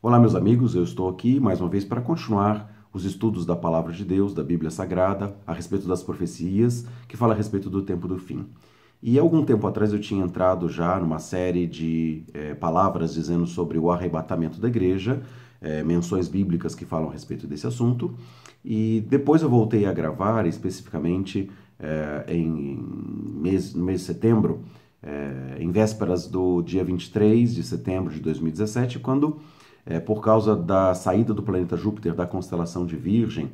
Olá, meus amigos, eu estou aqui mais uma vez para continuar os estudos da Palavra de Deus, da Bíblia Sagrada, a respeito das profecias, que fala a respeito do tempo do fim. E algum tempo atrás eu tinha entrado já numa série de palavras dizendo sobre o arrebatamento da igreja, menções bíblicas que falam a respeito desse assunto, e depois eu voltei a gravar especificamente no mês de setembro, em vésperas do dia 23 de setembro de 2017, quando por causa da saída do planeta Júpiter da constelação de Virgem,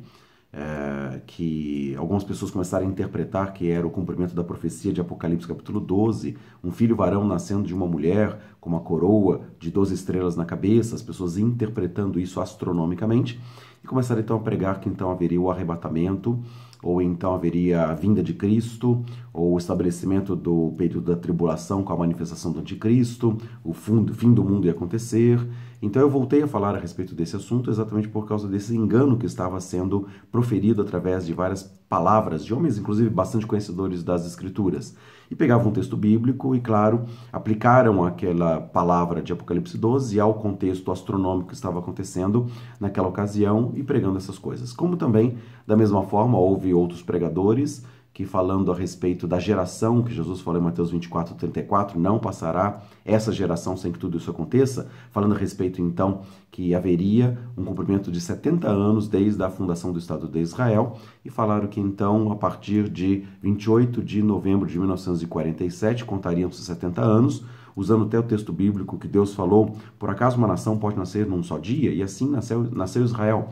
que algumas pessoas começaram a interpretar que era o cumprimento da profecia de Apocalipse capítulo 12, um filho varão nascendo de uma mulher com uma coroa de 12 estrelas na cabeça, as pessoas interpretando isso astronomicamente, e começaram então a pregar que então haveria o arrebatamento, ou então haveria a vinda de Cristo, ou o estabelecimento do período da tribulação com a manifestação do anticristo, o fim do mundo ia acontecer. Então eu voltei a falar a respeito desse assunto exatamente por causa desse engano que estava sendo proferido através de várias palavras de homens, inclusive bastante conhecedores das Escrituras. E pegavam um texto bíblico e, claro, aplicaram aquela palavra de Apocalipse 12 ao contexto astronômico que estava acontecendo naquela ocasião e pregando essas coisas. Como também, da mesma forma, houve outros pregadores que, falando a respeito da geração, que Jesus falou em Mateus 24:34, não passará essa geração sem que tudo isso aconteça, falando a respeito, então, que haveria um cumprimento de 70 anos desde a fundação do Estado de Israel, e falaram que, então, a partir de 28 de novembro de 1947, contariam-se 70 anos, usando até o texto bíblico que Deus falou, por acaso uma nação pode nascer num só dia? E assim nasceu Israel,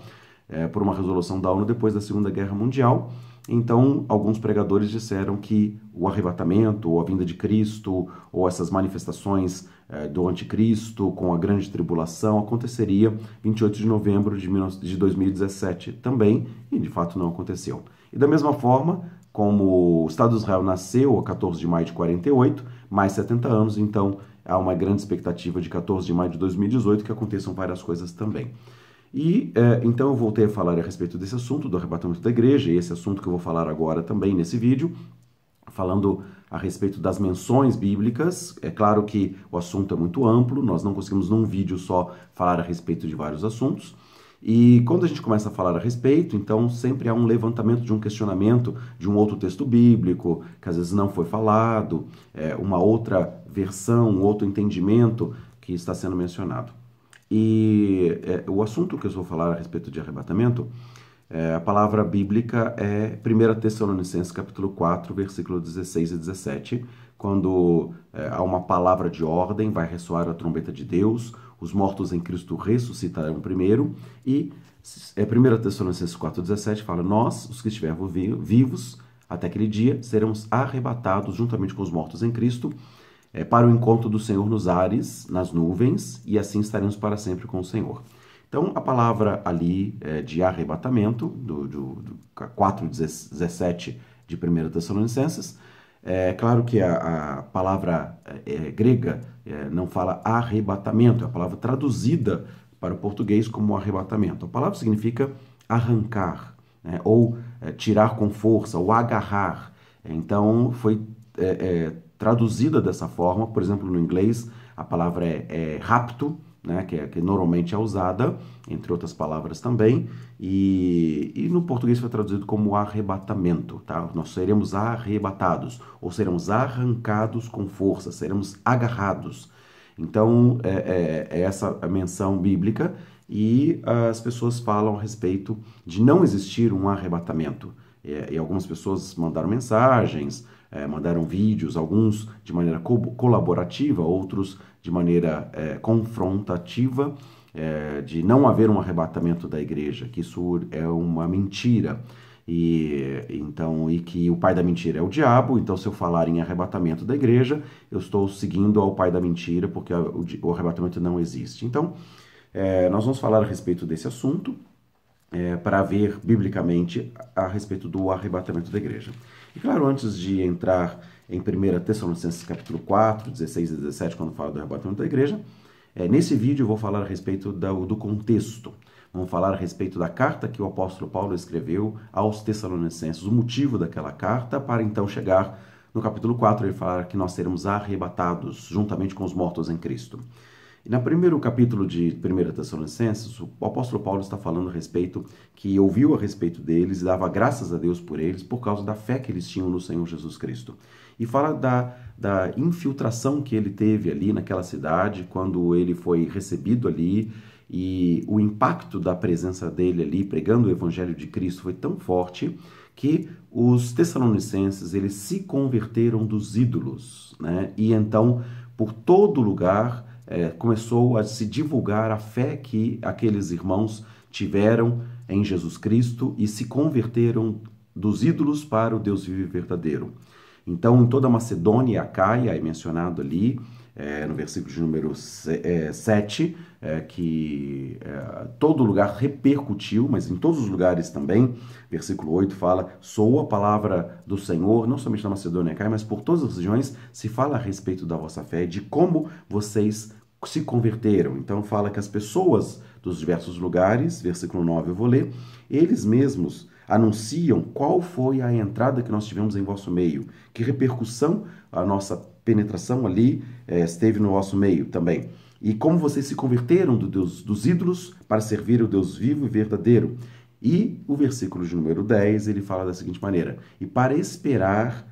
por uma resolução da ONU depois da Segunda Guerra Mundial. Então, alguns pregadores disseram que o arrebatamento, ou a vinda de Cristo, ou essas manifestações do anticristo com a grande tribulação aconteceria 28 de novembro de 2017 também, e de fato não aconteceu. E da mesma forma, como o Estado de Israel nasceu a 14 de maio de 48, mais 70 anos, então há uma grande expectativa de 14 de maio de 2018 que aconteçam várias coisas também. E então eu voltei a falar a respeito desse assunto, do arrebatamento da igreja, e esse assunto que eu vou falar agora também nesse vídeo, falando a respeito das menções bíblicas. É claro que o assunto é muito amplo, nós não conseguimos num vídeo só falar a respeito de vários assuntos. E quando a gente começa a falar a respeito, então sempre há um levantamento de um questionamento de um outro texto bíblico, que às vezes não foi falado, uma outra versão, um outro entendimento que está sendo mencionado. E o assunto que eu vou falar a respeito de arrebatamento, a palavra bíblica é 1 Tessalonicenses capítulo 4, versículo 16 e 17, quando há uma palavra de ordem, vai ressoar a trombeta de Deus, os mortos em Cristo ressuscitarão primeiro, e 1 Tessalonicenses 4, 17 fala, nós, os que estivermos vivos, até aquele dia, seremos arrebatados juntamente com os mortos em Cristo, para o encontro do Senhor nos ares, nas nuvens, e assim estaremos para sempre com o Senhor. Então, a palavra ali de arrebatamento, do 4:17 de 1 Tessalonicenses, é claro que a palavra grega não fala arrebatamento, é a palavra traduzida para o português como arrebatamento. A palavra significa arrancar, né, ou tirar com força, ou agarrar. Então, foi traduzida dessa forma. Por exemplo, no inglês, a palavra é rapto, né, que normalmente é usada, entre outras palavras também, e no português foi traduzido como arrebatamento, tá? Nós seremos arrebatados, ou seremos arrancados com força, seremos agarrados. Então, é essa a menção bíblica, e as pessoas falam a respeito de não existir um arrebatamento. E algumas pessoas mandaram mensagens, mandaram vídeos, alguns de maneira colaborativa, outros de maneira confrontativa, de não haver um arrebatamento da igreja, que isso é uma mentira, e que o pai da mentira é o diabo. Então, se eu falar em arrebatamento da igreja, eu estou seguindo ao pai da mentira, porque o arrebatamento não existe. Então, nós vamos falar a respeito desse assunto, para ver biblicamente a respeito do arrebatamento da igreja. E claro, antes de entrar em 1 Tessalonicenses capítulo 4, 16 e 17, quando fala do arrebatamento da igreja, nesse vídeo eu vou falar a respeito do contexto. Vamos falar a respeito da carta que o apóstolo Paulo escreveu aos Tessalonicenses, o motivo daquela carta, para então chegar no capítulo 4 e falar que nós seremos arrebatados juntamente com os mortos em Cristo. E no primeiro capítulo de 1 Tessalonicenses, o apóstolo Paulo está falando a respeito, que ouviu a respeito deles e dava graças a Deus por eles, por causa da fé que eles tinham no Senhor Jesus Cristo. E fala da infiltração que ele teve ali naquela cidade, quando ele foi recebido ali, e o impacto da presença dele ali, pregando o evangelho de Cristo, foi tão forte que os tessalonicenses, eles se converteram dos ídolos, né? E então, por todo lugar, começou a se divulgar a fé que aqueles irmãos tiveram em Jesus Cristo e se converteram dos ídolos para o Deus vivo e verdadeiro. Então, em toda a Macedônia e Acaia, é mencionado ali, no versículo de número 7, que todo lugar repercutiu, mas em todos os lugares também. Versículo 8 fala, soou a palavra do Senhor, não somente na Macedônia e Acaia, mas por todas as regiões se fala a respeito da vossa fé, de como vocês se converteram. Então fala que as pessoas dos diversos lugares, versículo 9 eu vou ler, eles mesmos anunciam qual foi a entrada que nós tivemos em vosso meio, que repercussão a nossa penetração ali esteve no vosso meio também. E como vocês se converteram dos ídolos para servir o Deus vivo e verdadeiro. E o versículo de número 10, ele fala da seguinte maneira, e para esperar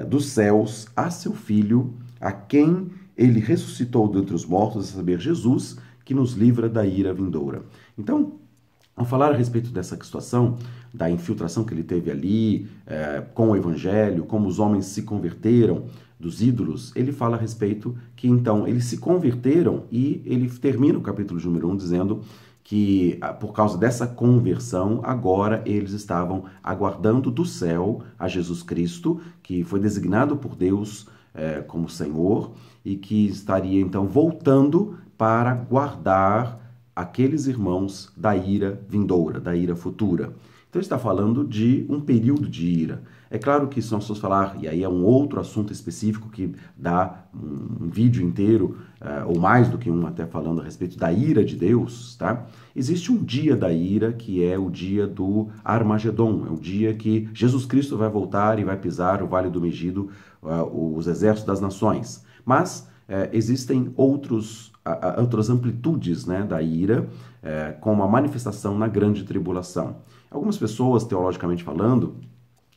dos céus a seu Filho, a quem ele ressuscitou dentre os mortos, a saber, Jesus, que nos livra da ira vindoura. Então, ao falar a respeito dessa situação, da infiltração que ele teve ali, com o evangelho, como os homens se converteram dos ídolos, ele fala a respeito que então eles se converteram e ele termina o capítulo número 1 dizendo que por causa dessa conversão, agora eles estavam aguardando do céu a Jesus Cristo, que foi designado por Deus como Senhor e que estaria então voltando para guardar aqueles irmãos da ira vindoura, da ira futura. Então ele está falando de um período de ira. É claro que se nós formos falar, e aí é um outro assunto específico que dá um vídeo inteiro, ou mais do que um até falando a respeito da ira de Deus, tá? Existe um dia da ira que é o dia do Armagedon, é o dia que Jesus Cristo vai voltar e vai pisar o Vale do Megido, os exércitos das nações. Mas existem outras amplitudes, né, da ira, com uma manifestação na grande tribulação. Algumas pessoas, teologicamente falando,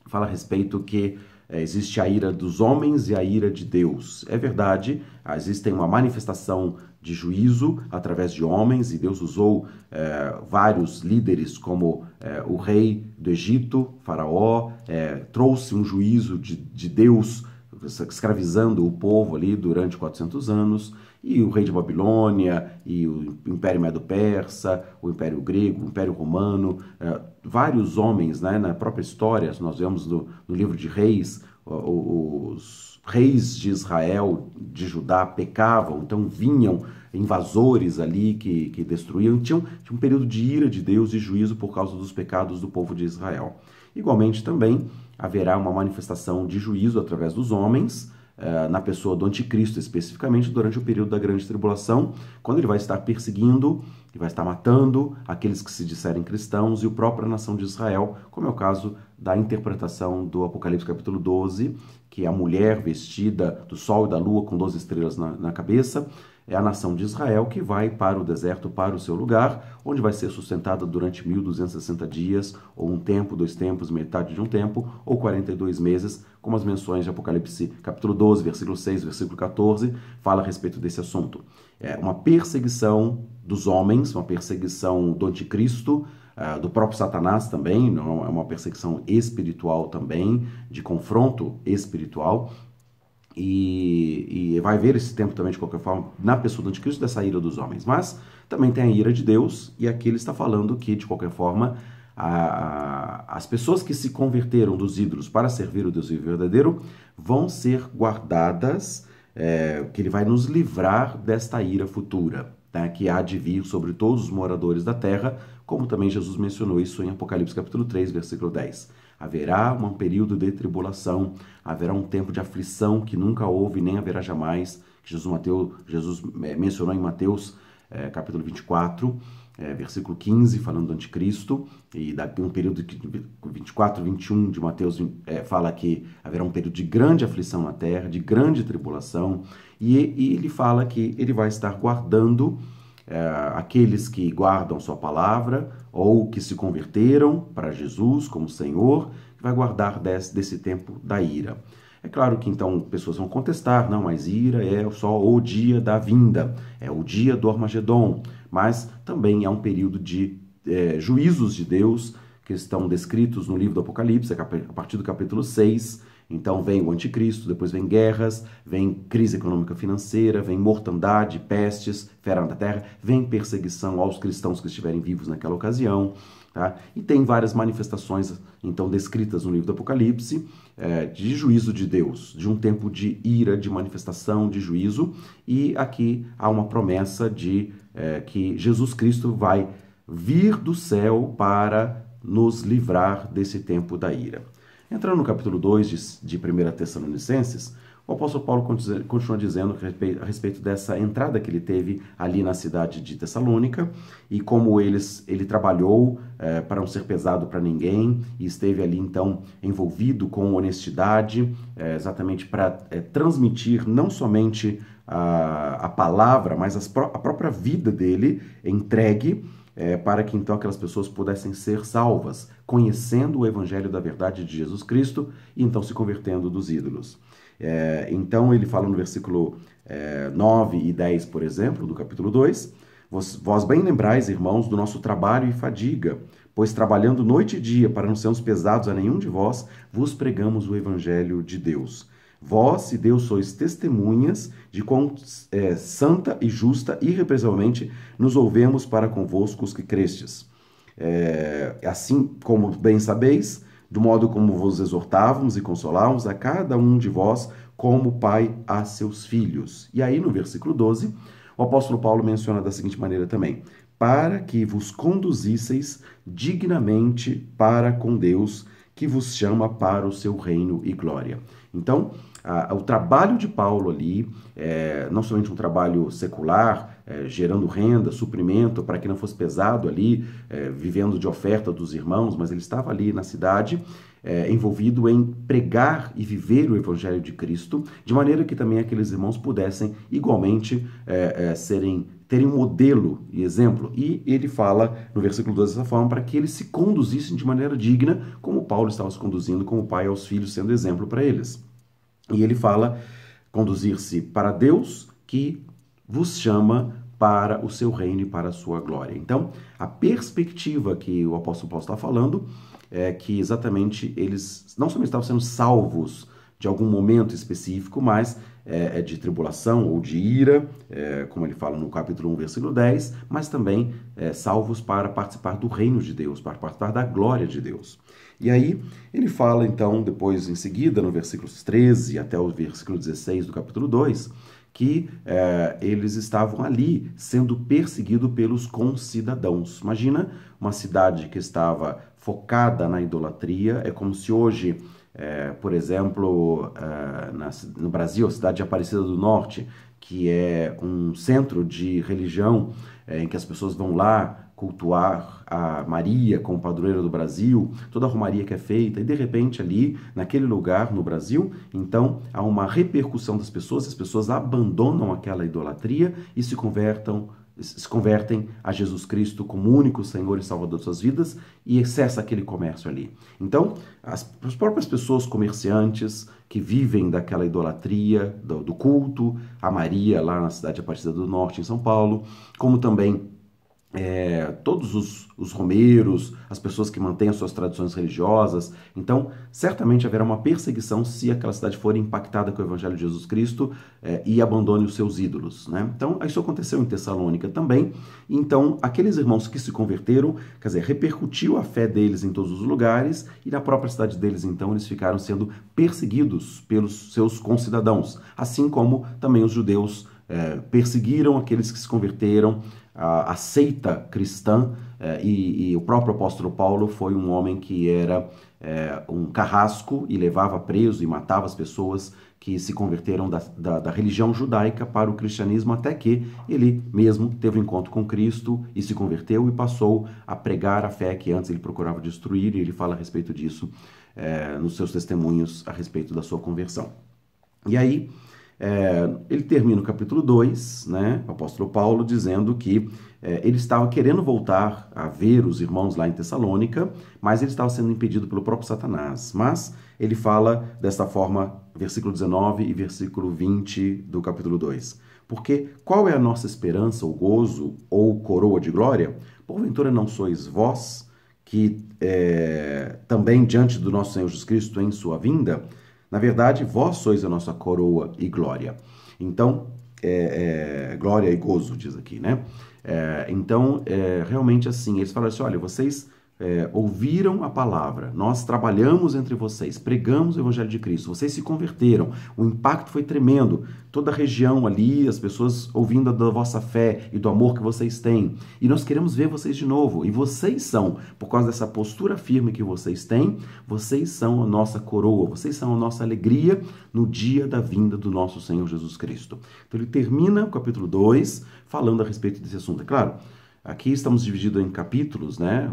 falam a respeito que existe a ira dos homens e a ira de Deus. É verdade, existe uma manifestação de juízo através de homens, e Deus usou vários líderes, como o rei do Egito, Faraó, trouxe um juízo de Deus, escravizando o povo ali durante 400 anos, e o rei de Babilônia, e o Império Medo-Persa, o Império Grego, o Império Romano, vários homens, né, na própria história, nós vemos no livro de Reis, os reis de Israel, de Judá, pecavam, então vinham invasores ali que destruíam, tinha um período de ira de Deus e juízo por causa dos pecados do povo de Israel. Igualmente também haverá uma manifestação de juízo através dos homens, na pessoa do anticristo especificamente, durante o período da grande tribulação, quando ele vai estar perseguindo e vai estar matando aqueles que se disserem cristãos e a própria nação de Israel, como é o caso da interpretação do Apocalipse capítulo 12, que é a mulher vestida do sol e da lua com 12 estrelas na cabeça, é a nação de Israel que vai para o deserto, para o seu lugar, onde vai ser sustentada durante 1260 dias, ou um tempo, 2 tempos, metade de um tempo, ou 42 meses, como as menções de Apocalipse capítulo 12, versículo 6, versículo 14, fala a respeito desse assunto. É uma perseguição dos homens, uma perseguição do anticristo, do próprio Satanás também, não é uma perseguição espiritual também, de confronto espiritual, e vai haver esse tempo também, de qualquer forma, na pessoa do anticristo, dessa ira dos homens. Mas também tem a ira de Deus, e aqui ele está falando que, de qualquer forma, as pessoas que se converteram dos ídolos para servir o Deus vivo e verdadeiro vão ser guardadas, que ele vai nos livrar desta ira futura, tá? Que há de vir sobre todos os moradores da terra, como também Jesus mencionou isso em Apocalipse capítulo 3, versículo 10. Haverá um período de tribulação, haverá um tempo de aflição que nunca houve nem haverá jamais, que Jesus mencionou em Mateus capítulo 24, versículo 15, falando do anticristo, e um período de 24, 21 de Mateus fala que haverá um período de grande aflição na terra, de grande tribulação, e ele fala que ele vai estar guardando aqueles que guardam sua palavra ou que se converteram para Jesus como Senhor, vai guardar desse tempo da ira. É claro que então pessoas vão contestar, não, mas ira é só o dia da vinda, é o dia do Armagedon, mas também é um período de juízos de Deus que estão descritos no livro do Apocalipse, a partir do capítulo 6, então vem o anticristo, depois vem guerras, vem crise econômica financeira, vem mortandade, pestes, fera da terra, vem perseguição aos cristãos que estiverem vivos naquela ocasião, tá? E tem várias manifestações, então, descritas no livro do Apocalipse, de juízo de Deus, de um tempo de ira, de manifestação, de juízo, e aqui há uma promessa de que Jesus Cristo vai vir do céu para nos livrar desse tempo da ira. Entrando no capítulo 2 de 1 Tessalonicenses, o apóstolo Paulo continua dizendo a respeito dessa entrada que ele teve ali na cidade de Tessalônica e como ele trabalhou para não ser pesado para ninguém e esteve ali então envolvido com honestidade, exatamente para transmitir não somente a palavra, mas a própria vida dele entregue para que então aquelas pessoas pudessem ser salvas, conhecendo o evangelho da verdade de Jesus Cristo e então se convertendo dos ídolos. Então ele fala no versículo 9 e 10, por exemplo, do capítulo 2, vós bem lembrais, irmãos, do nosso trabalho e fadiga, pois trabalhando noite e dia para não sermos pesados a nenhum de vós, vos pregamos o evangelho de Deus. Vós e Deus sois testemunhas de quão santa e justa e irrepreensívelmente nos ouvemos para convosco os que crestes. Assim como bem sabeis, do modo como vos exortávamos e consolávamos a cada um de vós como pai a seus filhos. E aí no versículo 12, o apóstolo Paulo menciona da seguinte maneira também: para que vos conduzisseis dignamente para com Deus, que vos chama para o seu reino e glória. Então, o trabalho de Paulo ali, não somente um trabalho secular, gerando renda, suprimento, para que não fosse pesado ali, vivendo de oferta dos irmãos, mas ele estava ali na cidade, envolvido em pregar e viver o evangelho de Cristo, de maneira que também aqueles irmãos pudessem igualmente terem um modelo e exemplo. E ele fala no versículo 12 dessa forma, para que eles se conduzissem de maneira digna, como Paulo estava se conduzindo como pai aos filhos, sendo exemplo para eles. E ele fala conduzir-se para Deus, que vos chama para o seu reino e para a sua glória. Então, a perspectiva que o apóstolo Paulo está falando é que exatamente eles não somente estavam sendo salvos de algum momento específico, mas de tribulação ou de ira, como ele fala no capítulo 1, versículo 10, mas também salvos para participar do reino de Deus, para participar da glória de Deus. E aí ele fala então, depois em seguida, no versículos 13 até o versículo 16 do capítulo 2, que eles estavam ali sendo perseguidos pelos concidadãos. Imagina uma cidade que estava focada na idolatria, é como se hoje, por exemplo, no Brasil, a cidade de Aparecida do Norte, que é um centro de religião em que as pessoas vão lá cultuar a Maria como padroeira do Brasil, toda a romaria que é feita, e de repente ali, naquele lugar no Brasil, então há uma repercussão das pessoas, as pessoas abandonam aquela idolatria e se convertem a Jesus Cristo como único Senhor e Salvador de suas vidas e cessa aquele comércio ali. Então, as próprias pessoas comerciantes que vivem daquela idolatria, do culto a Maria lá na cidade de Aparecida do Norte, em São Paulo, como também todos os romeiros, as pessoas que mantêm as suas tradições religiosas. Então, certamente haverá uma perseguição se aquela cidade for impactada com o Evangelho de Jesus Cristo e abandone os seus ídolos, né? Então, isso aconteceu em Tessalônica também. Então, aqueles irmãos que se converteram, quer dizer, repercutiu a fé deles em todos os lugares e na própria cidade deles, então, eles ficaram sendo perseguidos pelos seus concidadãos, assim como também os judeus perseguiram aqueles que se converteram, a seita cristã, e o próprio apóstolo Paulo foi um homem que era um carrasco e levava preso e matava as pessoas que se converteram da religião judaica para o cristianismo, até que ele mesmo teve um encontro com Cristo e se converteu e passou a pregar a fé que antes ele procurava destruir, e ele fala a respeito disso nos seus testemunhos a respeito da sua conversão. E aí, ele termina o capítulo 2, né, o apóstolo Paulo, dizendo que ele estava querendo voltar a ver os irmãos lá em Tessalônica, mas ele estava sendo impedido pelo próprio Satanás. Mas ele fala desta forma, versículo 19 e versículo 20 do capítulo 2. Porque qual é a nossa esperança, ou gozo, ou coroa de glória? Porventura não sois vós, que também diante do nosso Senhor Jesus Cristo em sua vinda? Na verdade, vós sois a nossa coroa e glória. Então, glória e gozo, diz aqui, né? Então, realmente assim, eles falam assim, olha, vocês ouviram a palavra, nós trabalhamos entre vocês, pregamos o Evangelho de Cristo, vocês se converteram, o impacto foi tremendo, toda a região ali, as pessoas ouvindo da vossa fé e do amor que vocês têm, e nós queremos ver vocês de novo, e vocês são, por causa dessa postura firme que vocês têm, vocês são a nossa coroa, vocês são a nossa alegria no dia da vinda do nosso Senhor Jesus Cristo. Então ele termina o capítulo 2 falando a respeito desse assunto. É claro, aqui estamos divididos em capítulos, né?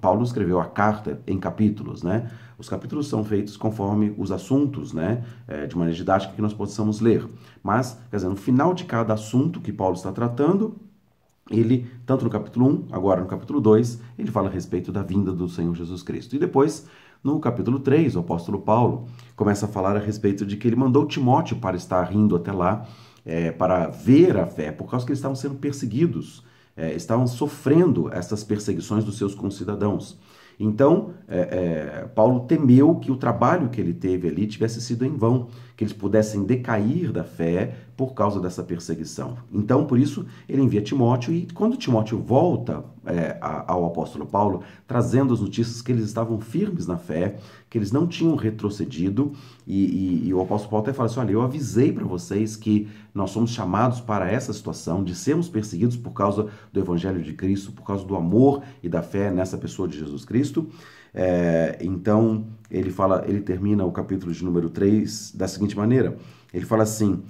Paulo escreveu a carta em capítulos, né? Os capítulos são feitos conforme os assuntos, né? De maneira didática que nós possamos ler. Mas, quer dizer, no final de cada assunto que Paulo está tratando, ele, tanto no capítulo 1, agora no capítulo 2, ele fala a respeito da vinda do Senhor Jesus Cristo. E depois, no capítulo 3, o apóstolo Paulo começa a falar a respeito de que ele mandou Timóteo para estar indo até lá, para ver a fé, por causa que eles estavam sendo perseguidos, estavam sofrendo essas perseguições dos seus concidadãos. Então, Paulo temeu que o trabalho que ele teve ali tivesse sido em vão, que eles pudessem decair da fé por causa dessa perseguição. Então, por isso, ele envia Timóteo, e quando Timóteo volta ao apóstolo Paulo, trazendo as notícias que eles estavam firmes na fé, que eles não tinham retrocedido, e o apóstolo Paulo até fala assim, olha, eu avisei para vocês que nós somos chamados para essa situação de sermos perseguidos por causa do Evangelho de Cristo, por causa do amor e da fé nessa pessoa de Jesus Cristo. Então, ele termina o capítulo de número 3 da seguinte maneira, ele fala assim,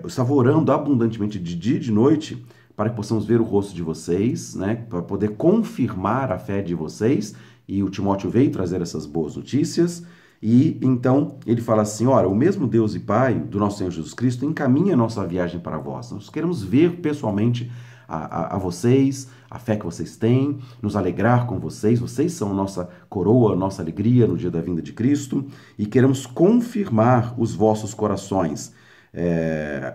eu estava orando abundantemente de dia e de noite para que possamos ver o rosto de vocês, né, para poder confirmar a fé de vocês, e o Timóteo veio trazer essas boas notícias, e então ele fala assim, ora, o mesmo Deus e Pai do nosso Senhor Jesus Cristo encaminha a nossa viagem para vós. Nós queremos ver pessoalmente a vocês, a fé que vocês têm, nos alegrar com vocês, vocês são a nossa coroa, a nossa alegria no dia da vinda de Cristo, e queremos confirmar os vossos corações.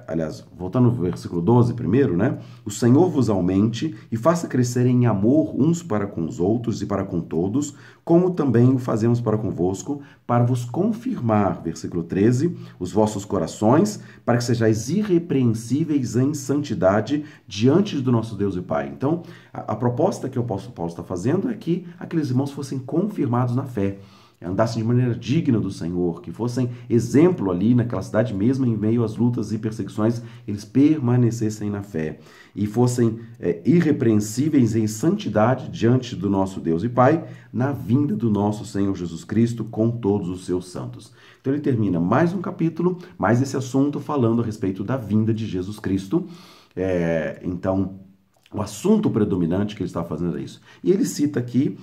Aliás, voltando ao versículo 12 primeiro, né? O Senhor vos aumente e faça crescer em amor uns para com os outros e para com todos, como também o fazemos para convosco, para vos confirmar, versículo 13, os vossos corações, para que sejais irrepreensíveis em santidade diante do nosso Deus e Pai. Então, a proposta que o apóstolo Paulo está fazendo é que aqueles irmãos fossem confirmados na fé, andassem de maneira digna do Senhor, que fossem exemplo ali naquela cidade mesmo, em meio às lutas e perseguições, eles permanecessem na fé e fossem irrepreensíveis em santidade diante do nosso Deus e Pai, na vinda do nosso Senhor Jesus Cristo com todos os seus santos. Então ele termina mais um capítulo, mais esse assunto falando a respeito da vinda de Jesus Cristo. Então, o assunto predominante que ele está fazendo é isso. E ele cita aqui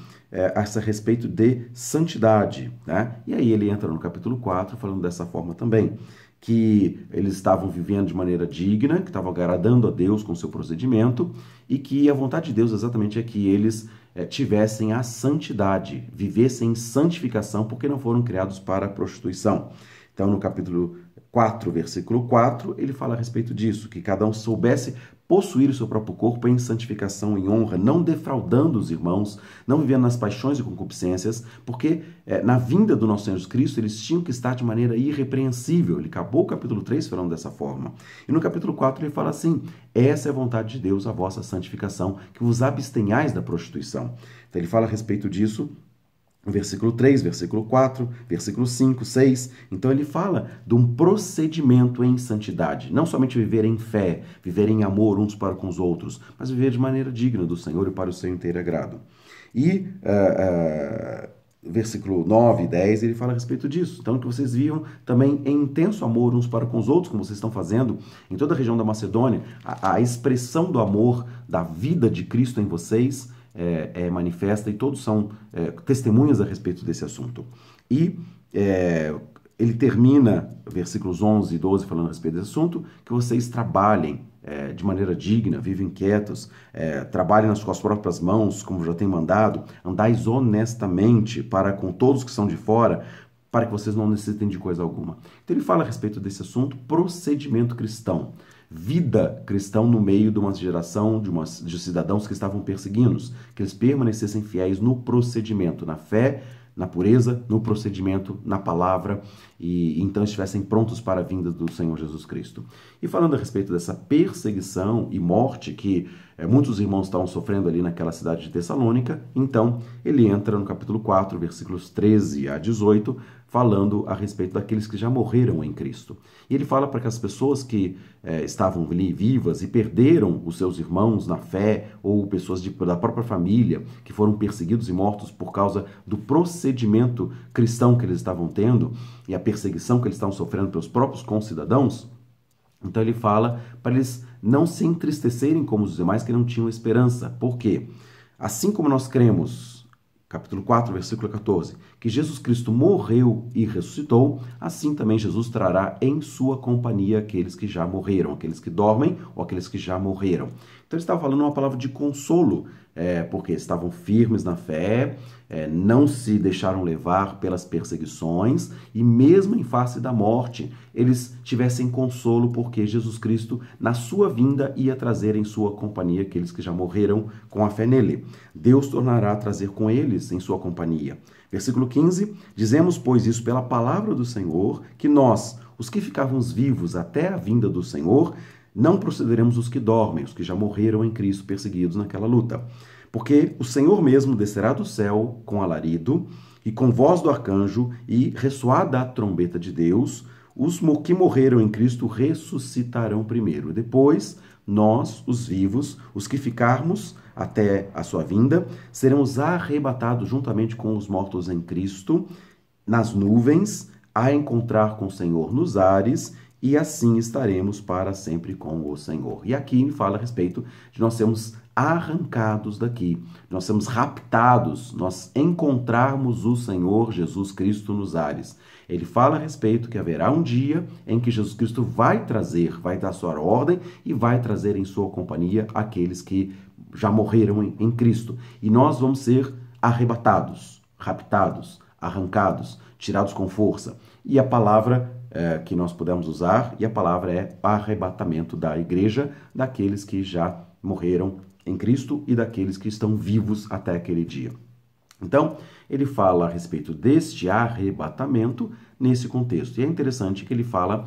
a respeito de santidade, né? E aí ele entra no capítulo 4 falando dessa forma também, que eles estavam vivendo de maneira digna, que estavam agradando a Deus com o seu procedimento, e que a vontade de Deus exatamente é que eles tivessem a santidade, vivessem em santificação, porque não foram criados para a prostituição. Então, no capítulo 4, versículo 4, ele fala a respeito disso, que cada um soubesse possuir o seu próprio corpo em santificação e honra, não defraudando os irmãos, não vivendo nas paixões e concupiscências, porque na vinda do nosso Senhor Jesus Cristo, eles tinham que estar de maneira irrepreensível. Ele acabou o capítulo 3 falando dessa forma. E no capítulo 4 ele fala assim, essa é a vontade de Deus, a vossa santificação, que vos abstenhais da prostituição. Então ele fala a respeito disso, versículo 3, versículo 4, versículo 5, 6. Então ele fala de um procedimento em santidade. Não somente viver em fé, viver em amor uns para com os outros, mas viver de maneira digna do Senhor e para o seu inteiro agrado. E versículo 9 e 10, ele fala a respeito disso. Então, que vocês vivam também em intenso amor uns para com os outros, como vocês estão fazendo em toda a região da Macedônia, a expressão do amor, da vida de Cristo em vocês é manifesta, e todos são testemunhas a respeito desse assunto. E ele termina, versículos 11 e 12, falando a respeito desse assunto, que vocês trabalhem de maneira digna, vivem quietos, trabalhem com as próprias mãos, como já tem mandado, andais honestamente para com todos que são de fora, para que vocês não necessitem de coisa alguma. Então ele fala a respeito desse assunto, procedimento cristão, vida cristão no meio de uma geração de cidadãos que estavam perseguidos, que eles permanecessem fiéis no procedimento, na fé, na pureza, no procedimento, na palavra, e então estivessem prontos para a vinda do Senhor Jesus Cristo. E falando a respeito dessa perseguição e morte que muitos irmãos estavam sofrendo ali naquela cidade de Tessalônica, então ele entra no capítulo 4, versículos 13 a 18, falando a respeito daqueles que já morreram em Cristo. E ele fala para que as pessoas que estavam ali vivas e perderam os seus irmãos na fé, ou pessoas da própria família que foram perseguidos e mortos por causa do procedimento cristão que eles estavam tendo e a perseguição que eles estavam sofrendo pelos próprios concidadãos. Então ele fala para eles não se entristecerem como os demais que não tinham esperança. Por quê? Assim como nós cremos, capítulo 4, versículo 14, que Jesus Cristo morreu e ressuscitou, assim também Jesus trará em sua companhia aqueles que já morreram, aqueles que dormem ou aqueles que já morreram. Então ele estava falando uma palavra de consolo, porque estavam firmes na fé, não se deixaram levar pelas perseguições, e mesmo em face da morte, eles tivessem consolo, porque Jesus Cristo, na sua vinda, ia trazer em sua companhia aqueles que já morreram com a fé nele. Deus tornará a trazer com eles em sua companhia. Versículo 15, dizemos, pois, isso pela palavra do Senhor, que nós, os que ficávamos vivos até a vinda do Senhor, não procederemos os que dormem, os que já morreram em Cristo, perseguidos naquela luta. Porque o Senhor mesmo descerá do céu com alarido e com voz do arcanjo e ressoada a trombeta de Deus, os que morreram em Cristo ressuscitarão primeiro. Depois, nós, os vivos, os que ficarmos até a sua vinda, seremos arrebatados juntamente com os mortos em Cristo, nas nuvens, a encontrar com o Senhor nos ares, e assim estaremos para sempre com o Senhor. E aqui fala a respeito de nós sermos arrancados daqui, nós sermos raptados, nós encontrarmos o Senhor Jesus Cristo nos ares. Ele fala a respeito que haverá um dia em que Jesus Cristo vai dar sua ordem e vai trazer em sua companhia aqueles que já morreram em Cristo. E nós vamos ser arrebatados, raptados, arrancados, tirados com força. E a palavra que nós podemos usar, e a palavra é arrebatamento da igreja, daqueles que já morreram em Cristo e daqueles que estão vivos até aquele dia. Então, ele fala a respeito deste arrebatamento nesse contexto. E é interessante que ele fala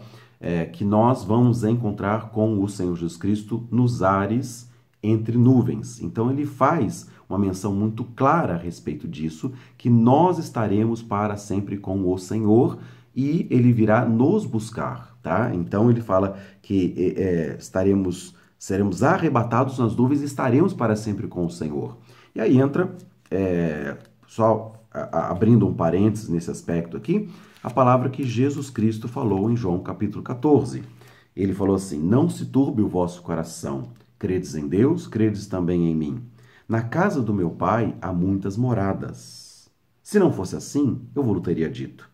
que nós vamos encontrar com o Senhor Jesus Cristo nos ares entre nuvens. Então, ele faz uma menção muito clara a respeito disso, que nós estaremos para sempre com o Senhor e ele virá nos buscar, tá? Então, ele fala que seremos arrebatados nas nuvens e estaremos para sempre com o Senhor. E aí entra, só abrindo um parênteses nesse aspecto aqui, a palavra que Jesus Cristo falou em João capítulo 14. Ele falou assim, não se turbe o vosso coração, credes em Deus, credes também em mim. Na casa do meu pai há muitas moradas. Se não fosse assim, eu vos teria dito,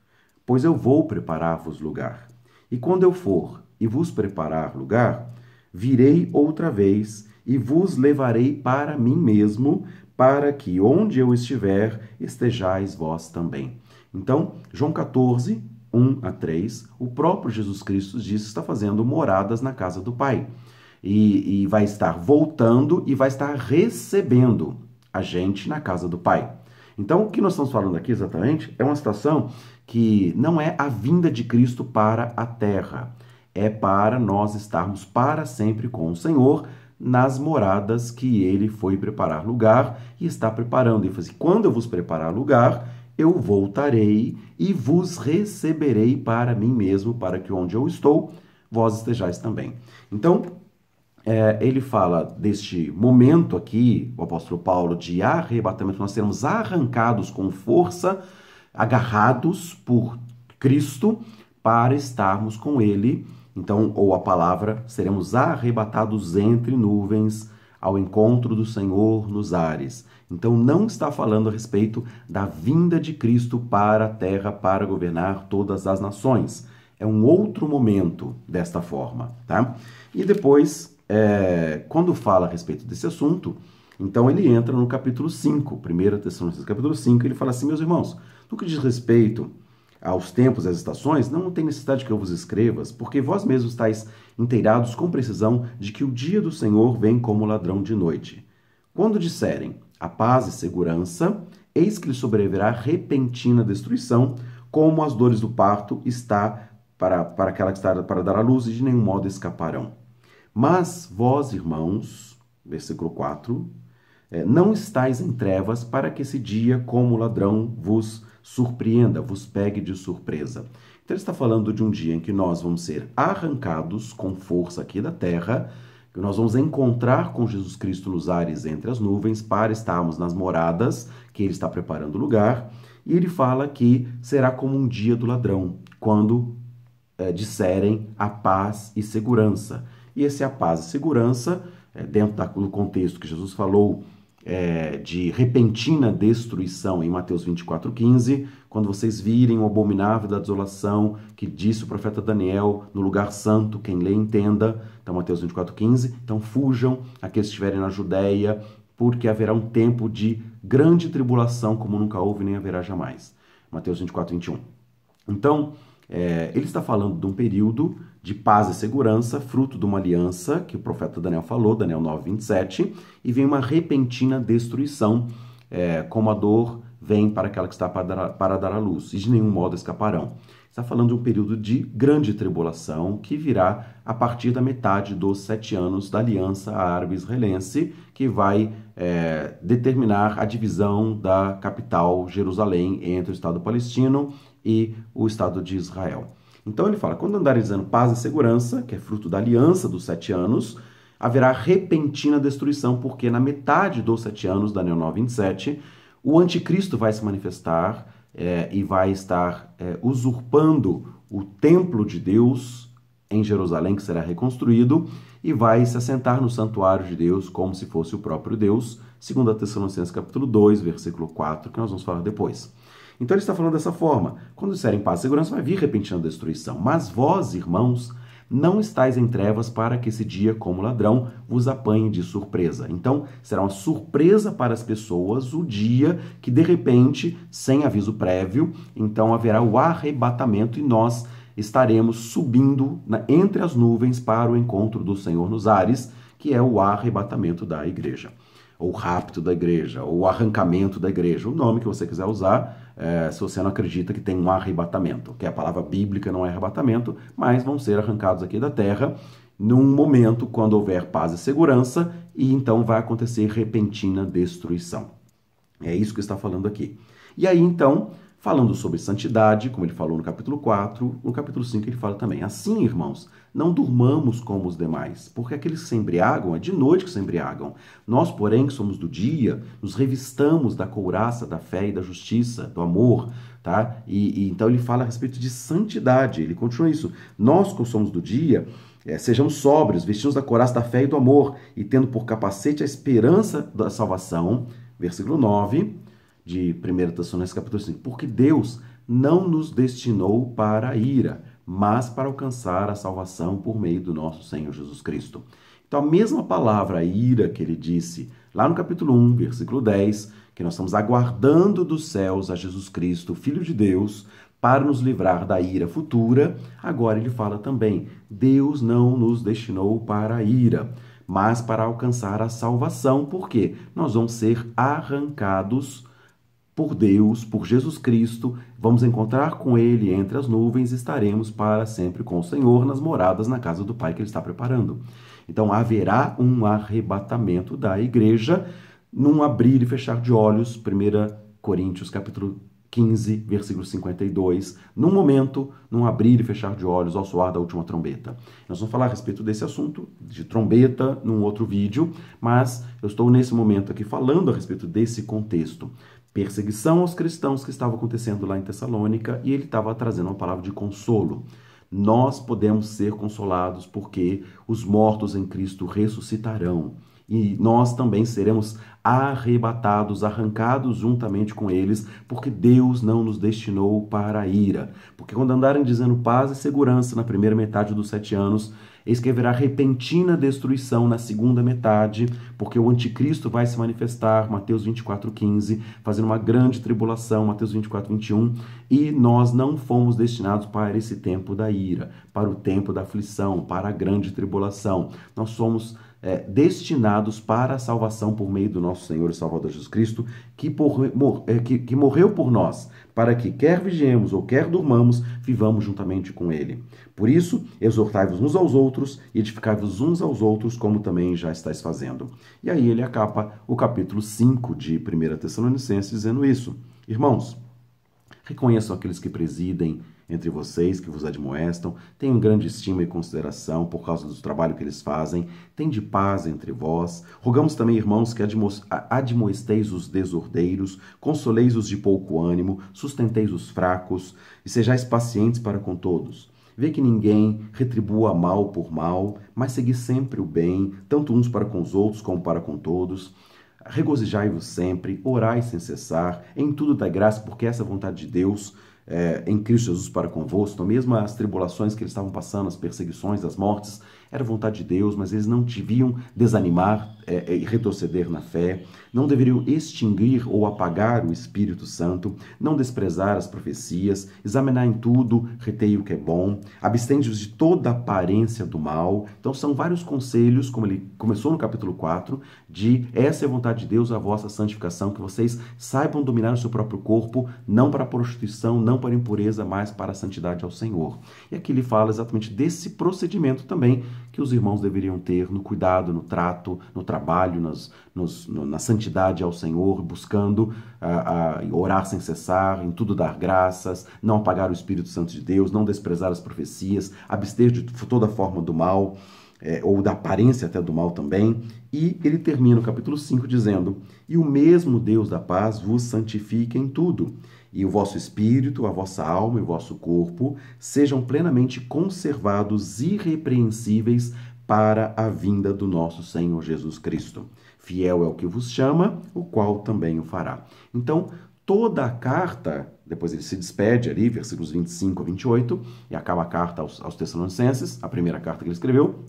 pois eu vou preparar-vos lugar. E quando eu for e vos preparar lugar, virei outra vez e vos levarei para mim mesmo, para que onde eu estiver, estejais vós também. Então, João 14, 1 a 3, o próprio Jesus Cristo diz que está fazendo moradas na casa do Pai. E vai estar voltando e vai estar recebendo a gente na casa do Pai. Então, o que nós estamos falando aqui exatamente é uma situação que não é a vinda de Cristo para a terra, é para nós estarmos para sempre com o Senhor nas moradas que ele foi preparar lugar e está preparando. Ele fala assim, quando eu vos preparar lugar, eu voltarei e vos receberei para mim mesmo, para que onde eu estou, vós estejais também. Então, ele fala deste momento aqui, o apóstolo Paulo, de arrebatamento, nós seremos arrancados com força, agarrados por Cristo para estarmos com Ele. Então, ou a palavra, seremos arrebatados entre nuvens ao encontro do Senhor nos ares. Então, não está falando a respeito da vinda de Cristo para a terra para governar todas as nações. É um outro momento desta forma, tá? E depois, quando fala a respeito desse assunto, então ele entra no capítulo 5, 1 Tessalonicenses capítulo 5, ele fala assim, meus irmãos, no que diz respeito aos tempos e às estações, não tem necessidade que eu vos escrevas, porque vós mesmos estáis inteirados com precisão de que o dia do Senhor vem como ladrão de noite. Quando disserem a paz e segurança, eis que lhe sobrevirá repentina destruição, como as dores do parto está para aquela que está para dar à luz, e de nenhum modo escaparão. Mas vós, irmãos, versículo 4, não estáis em trevas para que esse dia, como ladrão, vos surpreenda, vos pegue de surpresa. Então ele está falando de um dia em que nós vamos ser arrancados com força aqui da terra, que nós vamos encontrar com Jesus Cristo nos ares entre as nuvens para estarmos nas moradas que ele está preparando o lugar. E ele fala que será como um dia do ladrão, quando disserem a paz e segurança. E esse a paz e segurança, dentro do contexto que Jesus falou de repentina destruição em Mateus 24,15, quando vocês virem o abominável da desolação que disse o profeta Daniel no lugar santo, quem lê entenda, então Mateus 24,15, então fujam aqueles que estiverem na Judéia, porque haverá um tempo de grande tribulação como nunca houve nem haverá jamais. Mateus 24,21. Então, ele está falando de um período de paz e segurança, fruto de uma aliança que o profeta Daniel falou, Daniel 9,27, e vem uma repentina destruição, como a dor vem para aquela que está para dar à luz, e de nenhum modo escaparão. Está falando de um período de grande tribulação que virá a partir da metade dos 7 anos da aliança árabe-israelense, que vai determinar a divisão da capital Jerusalém entre o Estado palestino e o Estado de Israel. Então ele fala, quando andarem dizendo paz e segurança, que é fruto da aliança dos 7 anos, haverá repentina destruição, porque na metade dos 7 anos, Daniel 9,27, o anticristo vai se manifestar e vai estar usurpando o templo de Deus em Jerusalém, que será reconstruído, e vai se assentar no santuário de Deus como se fosse o próprio Deus, segundo Tessalonicenses capítulo 2, versículo 4, que nós vamos falar depois. Então ele está falando dessa forma, quando disserem paz e segurança, vai vir repentina destruição, mas vós, irmãos, não estáis em trevas para que esse dia, como ladrão, vos apanhe de surpresa. Então, será uma surpresa para as pessoas o dia que, de repente, sem aviso prévio, então haverá o arrebatamento e nós estaremos subindo entre as nuvens para o encontro do Senhor nos ares, que é o arrebatamento da igreja, ou rapto da igreja, ou arrancamento da igreja, o nome que você quiser usar, se você não acredita que tem um arrebatamento, que a palavra bíblica não é arrebatamento, mas vão ser arrancados aqui da terra num momento quando houver paz e segurança, e então vai acontecer repentina destruição. É isso que está falando aqui. E aí, então, falando sobre santidade, como ele falou no capítulo 4, no capítulo 5 ele fala também, assim, irmãos, não durmamos como os demais, porque aqueles que se embriagam, é de noite que se embriagam. Nós, porém, que somos do dia, nos revistamos da couraça, da fé e da justiça, do amor, tá? E então ele fala a respeito de santidade, ele continua isso. Nós, que somos do dia, sejamos sóbrios, vestimos da couraça da fé e do amor, e tendo por capacete a esperança da salvação, versículo 9, de 1 Tessalonicenses capítulo 5, porque Deus não nos destinou para a ira, mas para alcançar a salvação por meio do nosso Senhor Jesus Cristo. Então, a mesma palavra ira que ele disse lá no capítulo 1, versículo 10, que nós estamos aguardando dos céus a Jesus Cristo, Filho de Deus, para nos livrar da ira futura, agora ele fala também, Deus não nos destinou para a ira, mas para alcançar a salvação, porque nós vamos ser arrancados por Deus, por Jesus Cristo, vamos encontrar com Ele entre as nuvens e estaremos para sempre com o Senhor nas moradas na casa do Pai que Ele está preparando. Então haverá um arrebatamento da igreja num abrir e fechar de olhos, 1 Coríntios capítulo 15, versículo 52, num momento, num abrir e fechar de olhos ao soar da última trombeta. Nós vamos falar a respeito desse assunto, de trombeta, num outro vídeo, mas eu estou nesse momento aqui falando a respeito desse contexto. Perseguição aos cristãos que estava acontecendo lá em Tessalônica, e ele estava trazendo uma palavra de consolo. Nós podemos ser consolados porque os mortos em Cristo ressuscitarão. E nós também seremos arrebatados, arrancados juntamente com eles, porque Deus não nos destinou para a ira. Porque quando andarem dizendo paz e segurança na primeira metade dos 7 anos, eis que haverá repentina destruição na segunda metade, porque o anticristo vai se manifestar, Mateus 24:15, fazendo uma grande tribulação, Mateus 24:21, e nós não fomos destinados para esse tempo da ira, para o tempo da aflição, para a grande tribulação. Nós somos destinados para a salvação por meio do nosso Senhor e Salvador Jesus Cristo, que morreu por nós, para que, quer vigiemos ou quer durmamos, vivamos juntamente com Ele. Por isso, exortai-vos uns aos outros e edificai-vos uns aos outros, como também já estáis fazendo. E aí ele acaba o capítulo 5 de 1 Tessalonicenses dizendo isso. Irmãos, reconheçam aqueles que presidem entre vocês, que vos admoestam, tenham grande estima e consideração por causa do trabalho que eles fazem, tende paz entre vós. Rogamos também, irmãos, que admoesteis os desordeiros, consoleis os de pouco ânimo, sustenteis os fracos e sejais pacientes para com todos. Vê que ninguém retribua mal por mal, mas segui sempre o bem, tanto uns para com os outros como para com todos. Regozijai-vos sempre, orai sem cessar, em tudo dai graça, porque essa é a vontade de Deus em Cristo Jesus para convosco. Então, mesmo as tribulações que eles estavam passando, as perseguições, as mortes, era vontade de Deus, mas eles não deviam desanimar e retroceder na fé, não deveriam extinguir ou apagar o Espírito Santo, não desprezar as profecias, examinar em tudo, retei o que é bom, abstende-vos de toda aparência do mal. Então são vários conselhos, como ele começou no capítulo 4, de essa é a vontade de Deus, a vossa santificação, que vocês saibam dominar o seu próprio corpo, não para a prostituição, não para a impureza, mas para a santidade ao Senhor. E aqui ele fala exatamente desse procedimento também que os irmãos deveriam ter no cuidado, no trato, no trabalho, na santidade ao Senhor, buscando orar sem cessar, em tudo dar graças, não apagar o Espírito Santo de Deus, não desprezar as profecias, abster de toda forma do mal, ou da aparência até do mal também. E ele termina o capítulo 5 dizendo: e o mesmo Deus da paz vos santifique em tudo, e o vosso espírito, a vossa alma e o vosso corpo sejam plenamente conservados irrepreensíveis para a vinda do nosso Senhor Jesus Cristo. Fiel é o que vos chama, o qual também o fará. Então, toda a carta, depois ele se despede ali, versículos 25 a 28, e acaba a carta aos Tessalonicenses, a primeira carta que ele escreveu.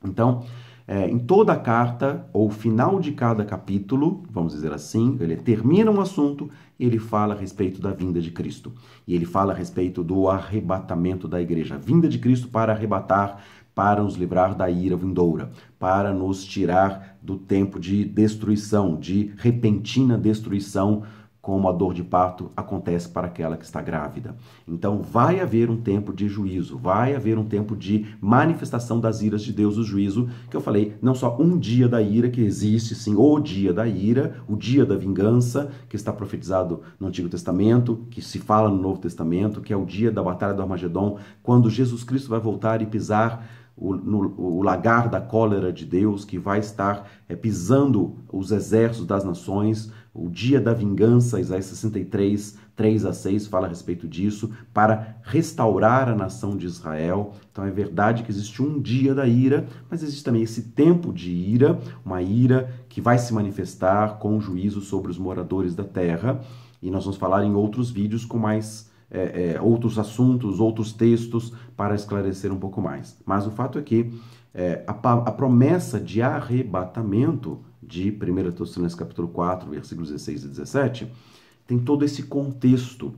Então, em toda a carta, ou final de cada capítulo, vamos dizer assim, ele termina um assunto e ele fala a respeito da vinda de Cristo. E ele fala a respeito do arrebatamento da igreja. A vinda de Cristo para arrebatar, para nos livrar da ira vindoura, para nos tirar do tempo de destruição, de repentina destruição, como a dor de parto acontece para aquela que está grávida. Então vai haver um tempo de juízo, vai haver um tempo de manifestação das iras de Deus, o juízo, que eu falei, não só um dia da ira, que existe sim o dia da ira, o dia da vingança, que está profetizado no Antigo Testamento, que se fala no Novo Testamento, que é o dia da batalha do Armagedon, quando Jesus Cristo vai voltar e pisar o lagar da cólera de Deus, que vai estar pisando os exércitos das nações. O dia da vingança, Isaías 63, 3 a 6, fala a respeito disso, para restaurar a nação de Israel. Então é verdade que existe um dia da ira, mas existe também esse tempo de ira, uma ira que vai se manifestar com juízo sobre os moradores da terra. E nós vamos falar em outros vídeos com mais outros assuntos, outros textos, para esclarecer um pouco mais. Mas o fato é que a promessa de arrebatamento de 1 Tessalonicenses capítulo 4, versículos 16 e 17, tem todo esse contexto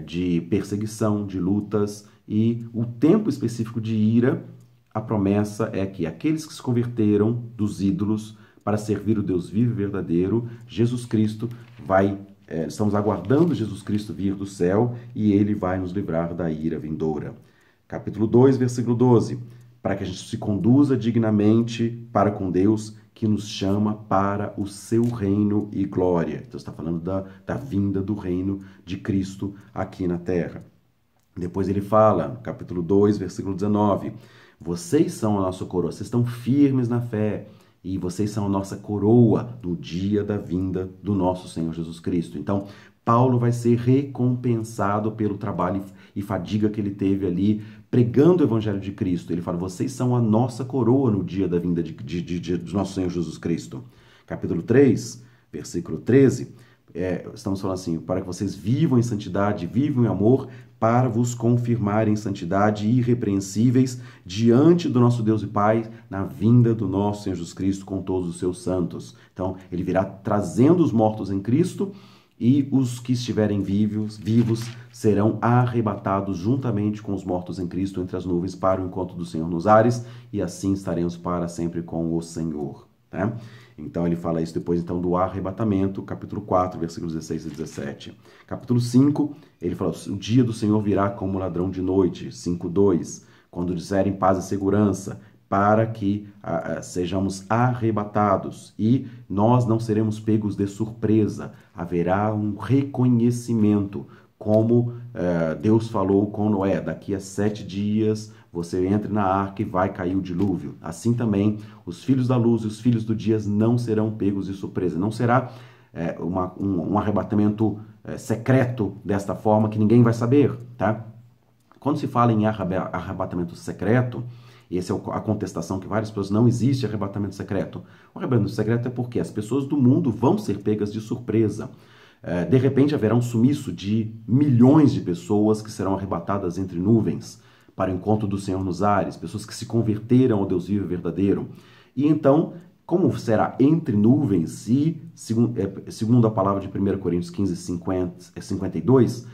de perseguição, de lutas, e o tempo específico de ira. A promessa é que aqueles que se converteram dos ídolos para servir o Deus vivo e verdadeiro, Jesus Cristo, estamos aguardando Jesus Cristo vir do céu, e ele vai nos livrar da ira vindoura. Capítulo 2, versículo 12. Para que a gente se conduza dignamente para com Deus, que nos chama para o seu reino e glória. Então está falando da vinda do reino de Cristo aqui na terra. Depois ele fala, no capítulo 2, versículo 19, vocês são a nossa coroa, vocês estão firmes na fé, e vocês são a nossa coroa no dia da vinda do nosso Senhor Jesus Cristo. Então, Paulo vai ser recompensado pelo trabalho e fadiga que ele teve ali pregando o Evangelho de Cristo. Ele fala, vocês são a nossa coroa no dia da vinda do nosso Senhor Jesus Cristo. Capítulo 3, versículo 13, estamos falando assim, para que vocês vivam em santidade, vivam em amor, para vos confirmar em santidade irrepreensíveis diante do nosso Deus e Pai na vinda do nosso Senhor Jesus Cristo com todos os seus santos. Então, ele virá trazendo os mortos em Cristo e os que estiverem vivos serão arrebatados juntamente com os mortos em Cristo entre as nuvens para o encontro do Senhor nos ares e assim estaremos para sempre com o Senhor. Né? Então ele fala isso depois então do arrebatamento, capítulo 4, versículos 16 e 17. Capítulo 5, ele fala, o dia do Senhor virá como ladrão de noite, 5:2, quando disserem paz e segurança, para que sejamos arrebatados e nós não seremos pegos de surpresa. Haverá um reconhecimento, como Deus falou com Noé, daqui a 7 dias você entra na arca e vai cair o dilúvio. Assim também, os filhos da luz e os filhos do dia não serão pegos de surpresa. Não será um arrebatamento secreto desta forma que ninguém vai saber. Tá? Quando se fala em arrebatamento secreto, essa é a contestação que várias pessoas, não existe arrebatamento secreto. O arrebatamento secreto é porque as pessoas do mundo vão ser pegas de surpresa. De repente haverá um sumiço de milhões de pessoas que serão arrebatadas entre nuvens para o encontro do Senhor nos ares, pessoas que se converteram ao Deus vivo e verdadeiro. E então, como será entre nuvens e, segundo a palavra de 1 Coríntios 15, 52,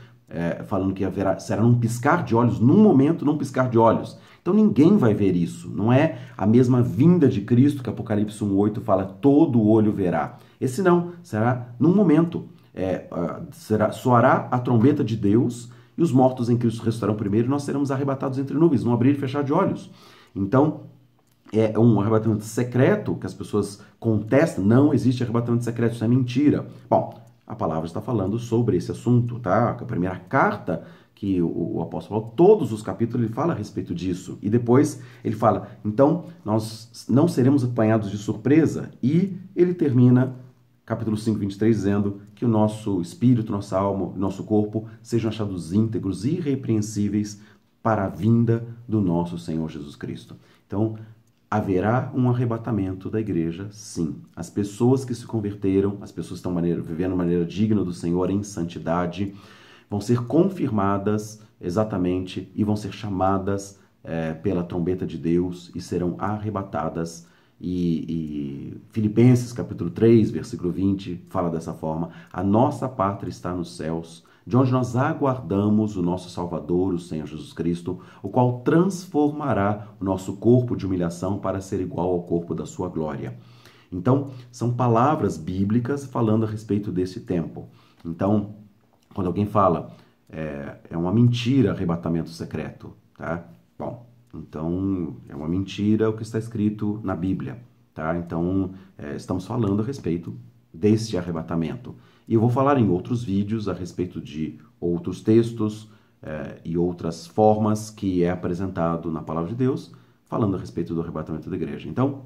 falando que será num piscar de olhos, num momento, num piscar de olhos. Então ninguém vai ver isso. Não é a mesma vinda de Cristo que Apocalipse 1:8 fala, todo olho verá. Esse não, será num momento. Soará a trombeta de Deus e os mortos em Cristo ressuscitarão primeiro e nós seremos arrebatados entre nuvens, num abrir e fechar de olhos. Então, é um arrebatamento secreto que as pessoas contestam. Não existe arrebatamento secreto, isso é mentira. Bom, a palavra está falando sobre esse assunto, tá? A primeira carta que o apóstolo Paulo, todos os capítulos, ele fala a respeito disso. E depois ele fala, então, nós não seremos apanhados de surpresa. E ele termina capítulo 5, 23, dizendo que o nosso espírito, nossa alma, nosso corpo sejam achados íntegros e irrepreensíveis para a vinda do nosso Senhor Jesus Cristo. Então, haverá um arrebatamento da igreja, sim. As pessoas que se converteram, as pessoas que estão vivendo de maneira digna do Senhor, em santidade, vão ser confirmadas exatamente e vão ser chamadas pela trombeta de Deus e serão arrebatadas. E Filipenses capítulo 3, versículo 20, fala dessa forma, a nossa pátria está nos céus, de onde nós aguardamos o nosso Salvador, o Senhor Jesus Cristo, o qual transformará o nosso corpo de humilhação para ser igual ao corpo da sua glória. Então, são palavras bíblicas falando a respeito desse tempo. Então, quando alguém fala, é uma mentira arrebatamento secreto, tá? Bom, então, é uma mentira o que está escrito na Bíblia, tá? Então, estamos falando a respeito deste arrebatamento. E eu vou falar em outros vídeos a respeito de outros textos e outras formas que é apresentado na Palavra de Deus, falando a respeito do arrebatamento da igreja. Então,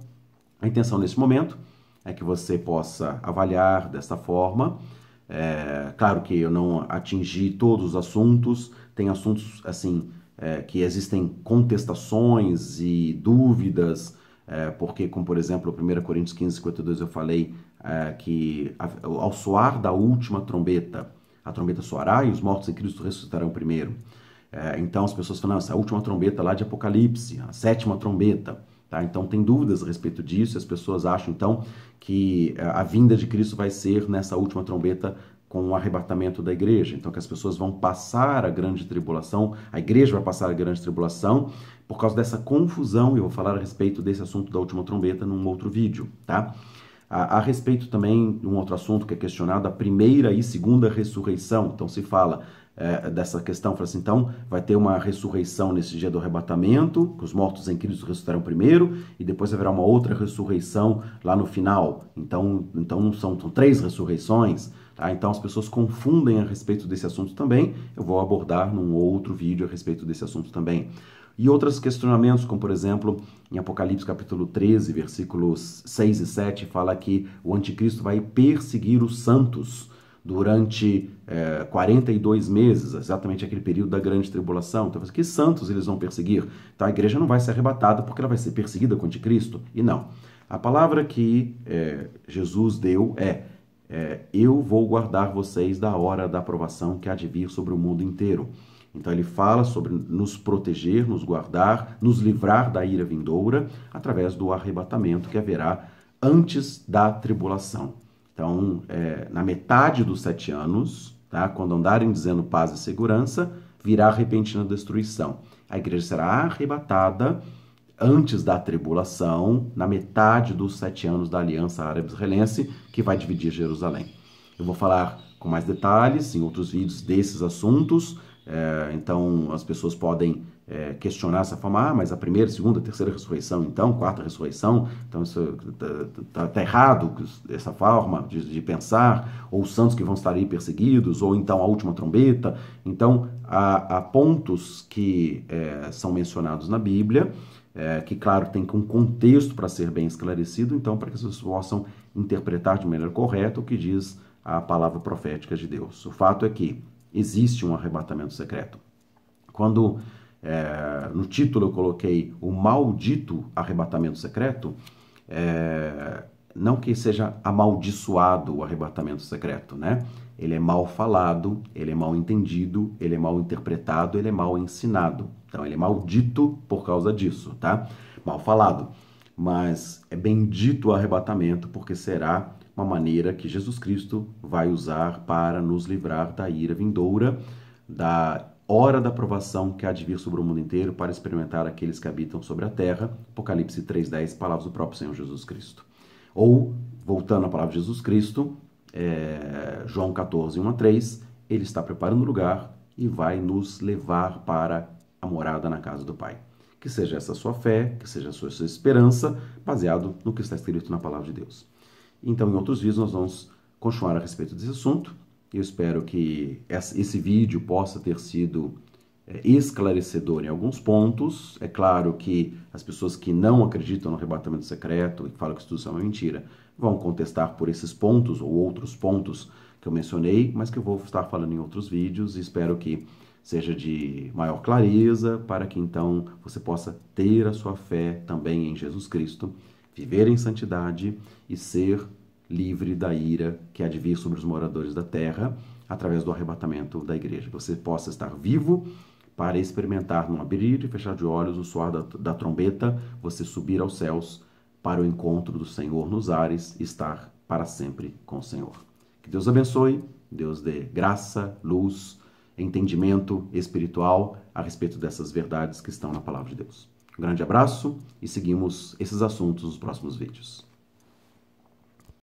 a intenção nesse momento é que você possa avaliar desta forma. Claro que eu não atingi todos os assuntos, tem assuntos assim que existem contestações e dúvidas, porque, como por exemplo, 1 Coríntios 15, 52, eu falei que ao soar da última trombeta, a trombeta soará e os mortos em Cristo ressuscitarão primeiro. Então as pessoas falam, essa última trombeta lá de Apocalipse, a 7ª trombeta. Tá? Então tem dúvidas a respeito disso, as pessoas acham então que a vinda de Cristo vai ser nessa última trombeta com o arrebatamento da igreja. Então que as pessoas vão passar a grande tribulação, a igreja vai passar a grande tribulação por causa dessa confusão. Eu vou falar a respeito desse assunto da última trombeta num outro vídeo, tá? A respeito também de um outro assunto que é questionado, a primeira e segunda ressurreição. Então se fala dessa questão. Fala assim, então vai ter uma ressurreição nesse dia do arrebatamento, que os mortos em Cristo ressuscitarão primeiro, e depois haverá uma outra ressurreição lá no final. Então são 3 ressurreições. Tá? Então as pessoas confundem a respeito desse assunto também. Eu vou abordar num outro vídeo a respeito desse assunto também. E outros questionamentos, como por exemplo, em Apocalipse capítulo 13, versículos 6 e 7, fala que o anticristo vai perseguir os santos durante 42 meses, exatamente aquele período da grande tribulação. Então, que santos eles vão perseguir? Então, a igreja não vai ser arrebatada porque ela vai ser perseguida com o anticristo? E não. A palavra que Jesus deu eu vou guardar vocês da hora da aprovação que há de vir sobre o mundo inteiro. Então ele fala sobre nos proteger, nos guardar, nos livrar da ira vindoura através do arrebatamento que haverá antes da tribulação. Então, na metade dos 7 anos, tá, quando andarem dizendo paz e segurança, virá repentina destruição. A igreja será arrebatada antes da tribulação, na metade dos 7 anos da aliança árabe-israelense, que vai dividir Jerusalém. Eu vou falar com mais detalhes em outros vídeos desses assuntos. Então as pessoas podem questionar essa forma, mas a primeira, segunda, terceira ressurreição, então, quarta ressurreição, então isso tá errado, essa forma de pensar, ou os santos que vão estar aí perseguidos, ou então a última trombeta. Então há pontos que são mencionados na Bíblia, que claro tem um contexto para ser bem esclarecido, então para que as pessoas possam interpretar de maneira correta o que diz a palavra profética de Deus. O fato é que existe um arrebatamento secreto. Quando no título eu coloquei o maldito arrebatamento secreto, não que seja amaldiçoado o arrebatamento secreto, né? Ele é mal falado, ele é mal entendido, ele é mal interpretado, ele é mal ensinado. Então ele é maldito por causa disso, tá? Mal falado. Mas é bendito o arrebatamento porque será uma maneira que Jesus Cristo vai usar para nos livrar da ira vindoura, da hora da provação que há de vir sobre o mundo inteiro para experimentar aqueles que habitam sobre a terra. Apocalipse 3:10, palavras do próprio Senhor Jesus Cristo. Ou, voltando à palavra de Jesus Cristo, João 14:1-3, ele está preparando o lugar e vai nos levar para a morada na casa do Pai. Que seja essa sua fé, que seja a sua esperança, baseado no que está escrito na palavra de Deus. Então, em outros vídeos, nós vamos continuar a respeito desse assunto. Eu espero que esse vídeo possa ter sido esclarecedor em alguns pontos. É claro que as pessoas que não acreditam no arrebatamento secreto e que falam que isso tudo é uma mentira, vão contestar por esses pontos ou outros pontos que eu mencionei, mas que eu vou estar falando em outros vídeos e espero que seja de maior clareza para que então você possa ter a sua fé também em Jesus Cristo, viver em santidade e ser livre da ira que há de vir sobre os moradores da terra através do arrebatamento da igreja. Você possa estar vivo para experimentar, num abrir e fechar de olhos, o soar da trombeta, você subir aos céus para o encontro do Senhor nos ares e estar para sempre com o Senhor. Que Deus abençoe, Deus dê graça, luz, entendimento espiritual a respeito dessas verdades que estão na palavra de Deus. Um grande abraço e seguimos esses assuntos nos próximos vídeos.